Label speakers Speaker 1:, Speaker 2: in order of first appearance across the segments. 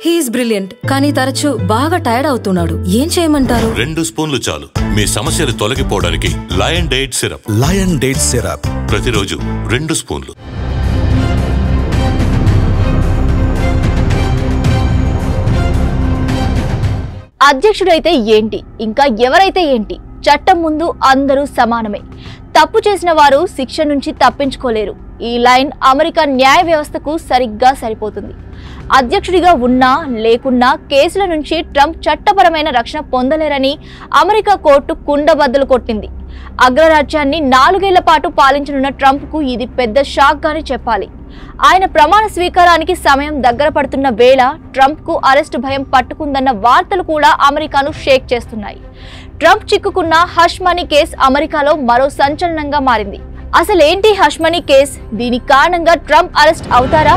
Speaker 1: He is brilliant, కానీ తరచూ బాగా టైర్డ్ అవుతున్నాడు. ఏం చేయమంటారు?
Speaker 2: 2 స్పూన్లు చాలు మీ సమస్యలు తొలగిపోవడానికి. Lion date syrup.
Speaker 3: Lion date syrup
Speaker 2: ప్రతిరోజు 2 స్పూన్లు.
Speaker 4: అధ్యక్షుడైతే ఏంటి, ఇంకా ఎవరైతే ఏంటి, చట్టం ముందు అందరూ సమానమే. తప్పు చేసిన వారు శిక్ష నుంచి తప్పించుకోలేరు. ఈ లైన్ అమెరికా న్యాయ వ్యవస్థకు సరిగ్గా సరిపోతుంది. అధ్యక్షుడిగా ఉన్నా లేకున్నా కేసుల నుంచి ట్రంప్ చట్టపరమైన రక్షణ పొందలేరని అమెరికా కోర్టు కుండబద్దలు కొట్టింది. అగ్రరాజ్యాన్ని 4 ఏళ్ల పాటు పాలించనున్న ట్రంప్కు ఇది పెద్ద షాక్ గానే చెప్పాలి. ఆయన ప్రమాణ స్వీకారానికి సమయం దగ్గర పడుతున్న వేళ ట్రంప్కు అరెస్టు భయం పట్టుకుందన్న వార్తలు కూడా అమెరికాను షేక్ చేస్తున్నాయి. ట్రంప్ చిక్కుకున్న హష్ మనీ కేసు అమెరికాలో మరో సంచలనంగా మారింది. అసలేంటి హష్ మనీ కేసు? దీని కారణంగా ట్రంప్ అరెస్ట్ అవుతారా?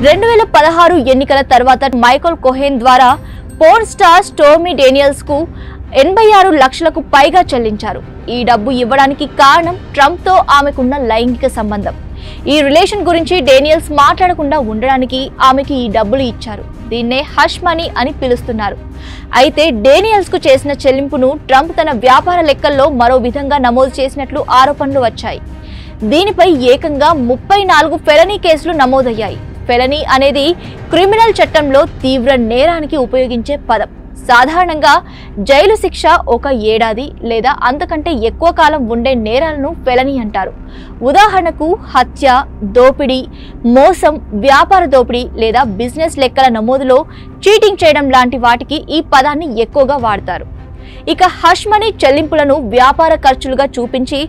Speaker 4: (2016) ఎన్నికల తర్వాత మైకేల్ కోహెన్ ద్వారా పోర్న్ స్టార్ స్టోర్మీ డేనియల్స్ కు 86 లక్షలకు పైగా చెల్లించారు. ఈ డబ్బు ఇవ్వడానికి కారణం ట్రంప్ తో ఆమెకున్న లైంగిక సంబంధం. ఈ రిలేషన్ గురించి డేనియల్స్ మాట్లాడకుండా ఉండడానికి ఆమెకి ఈ డబ్బులు ఇచ్చారు. దీన్నే హష్ మనీ అని పిలుస్తున్నారు. అయితే డేనియల్స్ కు చేసిన చెల్లింపును ట్రంప్ తన వ్యాపార లెక్కల్లో మరో విధంగా నమోదు చేసినట్లు ఆరోపణలు వచ్చాయి. దీనిపై ఏకంగా 34 ఫెలనీ కేసులు నమోదయ్యాయి. ఫెలనీ అనేది క్రిమినల్ చట్టంలో తీవ్ర నేరానికి ఉపయోగించే పదం. సాధారణంగా జైలు శిక్ష 1 ఏడాది లేదా అంతకంటే ఎక్కువ కాలం ఉండే నేరాలను ఫెలనీ అంటారు. ఉదాహరణకు హత్య, దోపిడీ, మోసం, వ్యాపార దోపిడీ లేదా బిజినెస్ లెక్కల నమోదులో చీటింగ్ చేయడం లాంటి వాటికి ఈ పదాన్ని ఎక్కువగా వాడతారు. ఇక హష్ మనీ చెల్లింపులను వ్యాపార ఖర్చులుగా చూపించి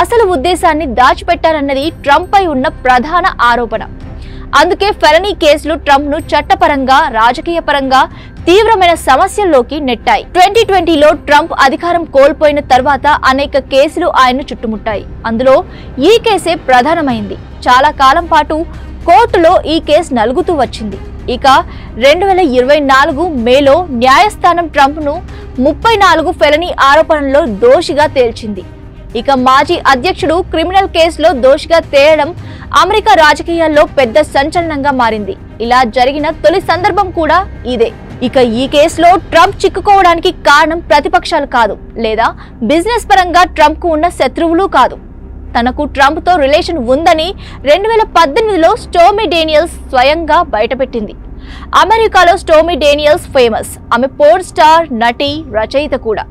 Speaker 4: అసలు ఉద్దేశాన్ని దాచిపెట్టారన్నది ట్రంప్ పై ఉన్న ప్రధాన ఆరోపణ. అందుకే ఫెలనీ కేసులు ట్రంప్ ను చట్టపరంగా, రాజకీయ పరంగా తీవ్రమైన సమస్యల్లోకి నెట్టాయి. 2020లో ట్రంప్ అధికారం కోల్పోయిన తర్వాత అనేక కేసులు ఆయన్ను చుట్టుముట్టాయి. అందులో ఈ కేసే ప్రధానమైంది. చాలా కాలం పాటు కోర్టులో ఈ కేసు నలుగుతూ వచ్చింది. ఇక 2024 మేలో న్యాయస్థానం ట్రంప్ ను 34 ఫెలనీ ఆరోపణల్లో దోషిగా తేల్చింది. ఇక మాజీ అధ్యక్షుడు క్రిమినల్ కేసులో దోషిగా తేలడం అమెరికా రాజకీయాల్లో పెద్ద సంచలనంగా మారింది. ఇలా జరిగిన తొలి సందర్భం కూడా ఇదే. ఇక ఈ కేసులో ట్రంప్ చిక్కుకోవడానికి కారణం ప్రతిపక్షాలు కాదు, లేదా బిజినెస్ పరంగా ట్రంప్ కు ఉన్న శత్రువులు కాదు. తనకు ట్రంప్ తో రిలేషన్ ఉందని 2018లో స్టోర్మీ డేనియల్స్ స్వయంగా బయటపెట్టింది. అమెరికాలో స్టోర్మీ డేనియల్స్ ఫేమస్. ఆమె పోర్న్ స్టార్, నటి, రచయిత కూడా.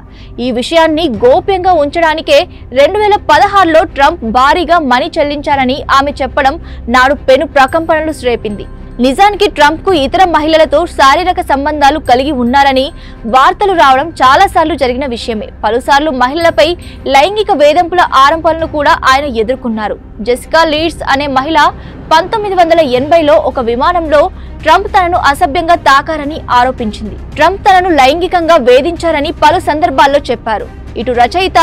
Speaker 4: ఈ విషయాన్ని గోప్యంగా ఉంచడానికే 2016లో ట్రంప్ భారీగా మనీ చెల్లించారని ఆమె చెప్పడం నాడు పెను ప్రకంపనలు రేపింది. నిజానికి ట్రంప్ కు ఇతర మహిళలతో శారీరక సంబంధాలు కలిగి ఉన్నారని వార్తలు రావడం చాలాసార్లు జరిగిన విషయమే. పలుసార్లు మహిళలపై లైంగిక వేధింపుల ఆరోపణలను కూడా ఆయన ఎదుర్కొన్నారు. జెసికా లీడ్స్ అనే మహిళ 1980లో ఒక విమానంలో ట్రంప్ తనను అసభ్యంగా తాకారని ఆరోపించింది. ట్రంప్ తనను లైంగికంగా వేధించారని పలు సందర్భాల్లో చెప్పారు. ఇటు రచయిత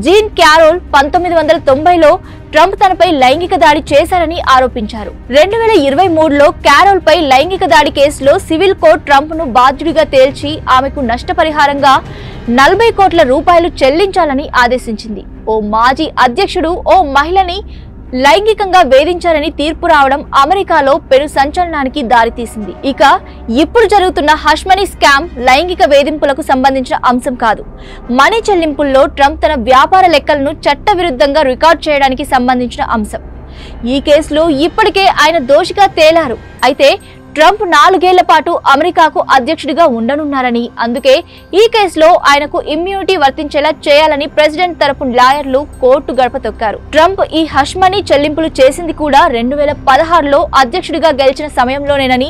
Speaker 4: జీన్ క్యారోల్ 1990లో ట్రంప్ తనపై లైంగిక దాడి చేశారని ఆరోపించారు. 2023లో క్యారోల్ పై లైంగిక దాడి కేసులో సివిల్ కోర్టు ట్రంప్ ను బాధ్యుడిగా తేల్చి ఆమెకు నష్టపరిహారంగా 40 కోట్ల రూపాయలు చెల్లించాలని ఆదేశించింది. ఓ మాజీ అధ్యక్షుడు ఓ మహిళని లైంగికంగా వేధించారని తీర్పు రావడం అమెరికాలో పెను సంచలనానికి దారితీసింది. ఇక ఇప్పుడు జరుగుతున్న హష్ మనీ స్కామ్ లైంగిక వేధింపులకు సంబంధించిన అంశం కాదు. మనీ చెల్లింపుల్లో ట్రంప్ తన వ్యాపార లెక్కలను చట్టవిరుద్ధంగా రికార్డ్ చేయడానికి సంబంధించిన అంశం. ఈ కేసులో ఇప్పటికే ఆయన దోషిగా తేలారు. అయితే ట్రంప్ 4 ఏళ్ల పాటు అమెరికాకు అధ్యక్షుడిగా ఉండనున్నారని, అందుకే ఈ కేసులో ఆయనకు ఇమ్యూనిటీ వర్తించేలా చేయాలని ప్రెసిడెంట్ తరపు లాయర్లు కోర్టు గడప తొక్కారు. ట్రంప్ ఈ హష్ మనీ చెల్లింపులు చేసింది కూడా 2016లో అధ్యక్షుడిగా గెలిచిన సమయంలోనేనని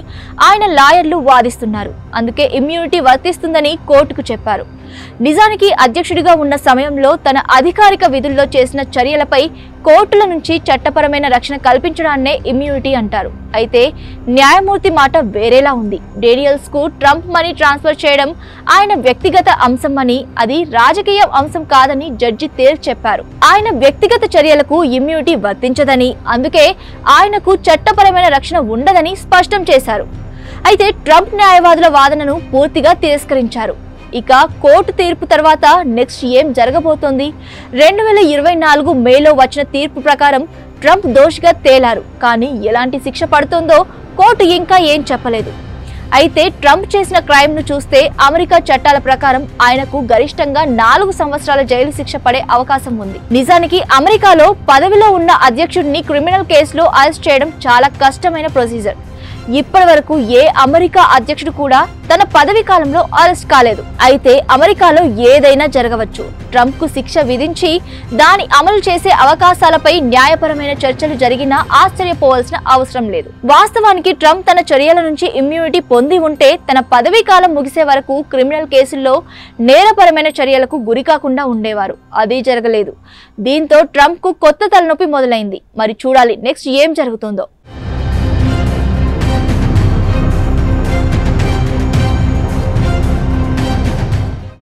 Speaker 4: ఆయన లాయర్లు వాదిస్తున్నారు. అందుకే ఇమ్యూనిటీ వర్తిస్తుందని కోర్టుకు చెప్పారు. నిజానికి అధ్యక్షుడిగా ఉన్న సమయంలో తన అధికారిక విధుల్లో చేసిన చర్యలపై కోర్టుల నుంచి చట్టపరమైన రక్షణ కల్పించడాన్నే ఇమ్యూనిటీ అంటారు. అయితే న్యాయమూర్తి మాట వేరేలా ఉంది. డేనియల్స్ కు ట్రంప్ మనీ ట్రాన్స్ఫర్ చేయడం ఆయన వ్యక్తిగత అంశం అని, అది రాజకీయ అంశం కాదని జడ్జి తేల్చి చెప్పారు. ఆయన వ్యక్తిగత చర్యలకు ఇమ్యూనిటీ వర్తించదని, అందుకే ఆయనకు చట్టపరమైన రక్షణ ఉండదని స్పష్టం చేశారు. అయితే ట్రంప్ న్యాయవాదుల వాదనను పూర్తిగా తిరస్కరించారు. ఇక కోర్టు తీర్పు తర్వాత నెక్స్ట్ ఏం జరగబోతోంది? 2024 మేలో వచ్చిన తీర్పు ప్రకారం ట్రంప్ దోషిగా తేలారు. కానీ ఎలాంటి శిక్ష పడుతుందో కోర్టు ఇంకా ఏం చెప్పలేదు. అయితే ట్రంప్ చేసిన క్రైమ్ ను చూస్తే అమెరికా చట్టాల ప్రకారం ఆయనకు గరిష్టంగా 4 సంవత్సరాల జైలు శిక్ష పడే అవకాశం ఉంది. నిజానికి అమెరికాలో పదవిలో ఉన్న అధ్యక్షుడిని క్రిమినల్ కేసులో అరెస్ట్ చేయడం చాలా కష్టమైన ప్రొసీజర్. ఇప్పటి వరకు ఏ అమెరికా అధ్యక్షుడు కూడా తన పదవి కాలంలో అరెస్ట్ కాలేదు. అయితే అమెరికాలో ఏదైనా జరగవచ్చు. ట్రంప్ కు శిక్ష విధించి దాని అమలు చేసే అవకాశాలపై న్యాయపరమైన చర్చలు జరిగినా ఆశ్చర్యపోవాల్సిన అవసరం లేదు. వాస్తవానికి ట్రంప్ తన చర్యల నుంచి ఇమ్యూనిటీ పొంది ఉంటే తన పదవీ కాలం ముగిసే వరకు క్రిమినల్ కేసుల్లో నేరపరమైన చర్యలకు గురి కాకుండా ఉండేవారు. అది జరగలేదు. దీంతో ట్రంప్ కు కొత్త తలనొప్పి మొదలైంది. మరి చూడాలి నెక్స్ట్ ఏం జరుగుతుందో.